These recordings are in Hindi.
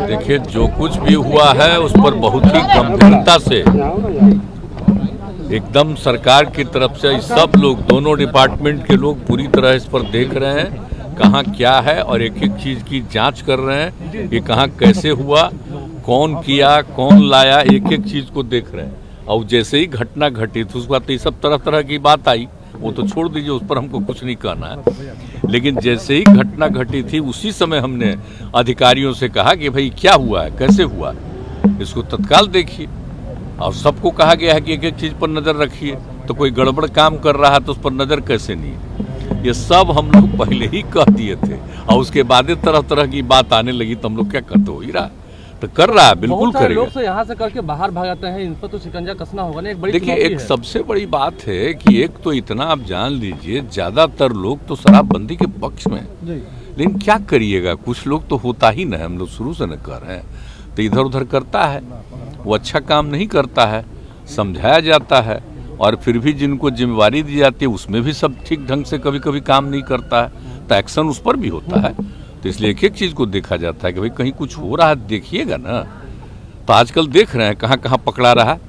देखिए, जो कुछ भी हुआ है उस पर बहुत ही गंभीरता से एकदम सरकार की तरफ से सब लोग, दोनों डिपार्टमेंट के लोग पूरी तरह इस पर देख रहे हैं कहाँ क्या है और एक एक चीज़ की जांच कर रहे हैं कि कहाँ कैसे हुआ, कौन किया, कौन लाया, एक एक चीज़ को देख रहे हैं। और जैसे ही घटना घटी तो उसके बाद तो ये सब तरह तरह की बात आई, वो तो छोड़ दीजिए, उस पर हमको कुछ नहीं कहना है। लेकिन जैसे ही घटना घटी थी उसी समय हमने अधिकारियों से कहा कि भाई क्या हुआ है, कैसे हुआ है, इसको तत्काल देखिए। और सबको कहा गया है कि एक एक चीज़ पर नज़र रखिए। तो कोई गड़बड़ काम कर रहा है तो उस पर नज़र कैसे नहीं है, ये सब हम लोग पहले ही कह दिए थे। और उसके बाद तरह तरह की बात आने लगी तो हम लोग क्या करते, हो ही रहा तो कर रहा है, बिल्कुल करेगा। लोग तो यहाँ से करके बाहर भाग जाते हैं, इन पर तो शिकंजा कसना होगा ना। एक बड़ी देखिए, एक सबसे बड़ी बात है कि एक तो इतना आप जान लीजिए, ज्यादातर लोग तो शराबबंदी के पक्ष में, लेकिन क्या करिएगा, कुछ लोग तो होता ही ना है, हम लोग शुरू से न कर रहे हैं, तो इधर उधर करता है, वो अच्छा काम नहीं करता है, समझाया जाता है, और फिर भी जिनको जिम्मेवारी दी जाती है उसमें भी सब ठीक ढंग से कभी कभी काम नहीं करता है, तो एक्शन उस पर भी होता है। तो इसलिए एक एक चीज़ को देखा जाता है कि भाई कहीं कुछ हो रहा है देखिएगा ना। तो आजकल देख रहे हैं कहाँ कहाँ पकड़ा रहा है,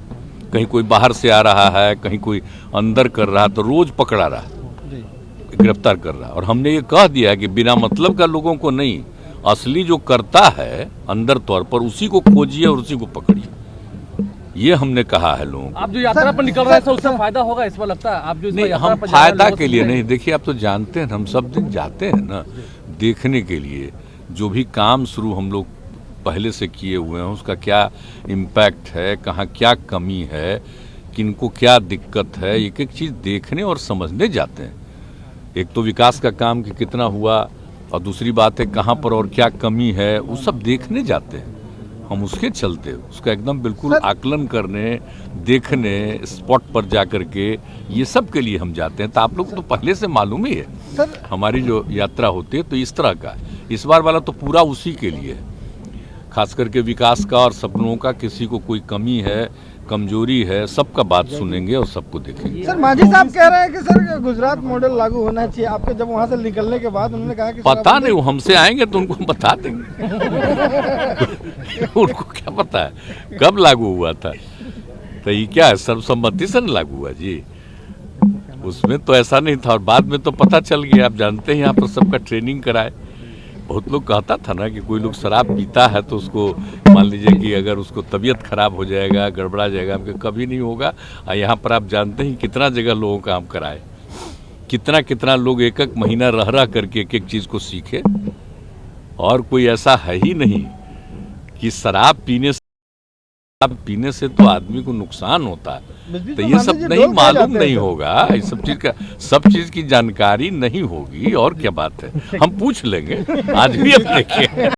कहीं कोई बाहर से आ रहा है, कहीं कोई अंदर कर रहा है, तो रोज पकड़ा रहा है, गिरफ्तार कर रहा है। और हमने ये कह दिया है कि बिना मतलब का लोगों को नहीं, असली जो करता है अंदर तौर पर उसी को खोजिए और उसी को पकड़िए, ये हमने कहा है लोगों को। आप जो यात्रा पर निकल रहे हैं उससे फायदा होगा इस बार लगता है? आप जो नहीं, हम फायदा के लिए नहीं, देखिए आप तो जानते हैं हम सब दिन जाते हैं ना देखने के लिए, जो भी काम शुरू हम लोग पहले से किए हुए हैं उसका क्या इम्पैक्ट है, कहाँ क्या कमी है, किनको क्या दिक्कत है, एक एक चीज़ देखने और समझने जाते हैं। एक तो विकास का काम कि कितना हुआ, और दूसरी बात है कहाँ पर और क्या कमी है, वो सब देखने जाते हैं हम, उसके चलते उसका एकदम बिल्कुल आकलन करने, देखने, स्पॉट पर जाकर के, ये सब के लिए हम जाते हैं। तो आप लोग तो पहले से मालूम ही है हमारी जो यात्रा होती है तो इस तरह का, इस बार वाला तो पूरा उसी के लिए है, खास करके विकास का और सपनों का। किसी को कोई कमी है, कमजोरी है, सबका बात सुनेंगे और सबको देखेंगे। सर मांझी साहब कह रहे हैं कि सर गुजरात मॉडल लागू होना चाहिए, आपके जब वहां से निकलने के बाद उन्होंने कहा कि पता नहीं, वो हमसे आएंगे तो उनको बता देंगे उनको क्या पता है कब लागू हुआ था, तो ये क्या है, सर्वसम्मति से लागू हुआ जी, उसमें तो ऐसा नहीं था। और बाद में तो पता चल गया, आप जानते हैं यहाँ पर सबका ट्रेनिंग कराए। बहुत लोग कहता था ना कि कोई लोग शराब पीता है तो उसको मान लीजिए कि अगर उसको तबीयत खराब हो जाएगा, गड़बड़ा जाएगा, हमको कभी नहीं होगा। यहाँ पर आप जानते हैं कितना जगह लोगों का हम कराए, कितना कितना लोग एक एक महीना रह रह करके एक एक चीज़ को सीखे। और कोई ऐसा है ही नहीं कि शराब पीने से तो आदमी को नुकसान होता है, तो ये सब नहीं मालूम नहीं होगा, इस सब चीज़ का, सब चीज़ की जानकारी नहीं होगी, और क्या बात है, हम पूछ लेंगे आज भी, अब देखिए।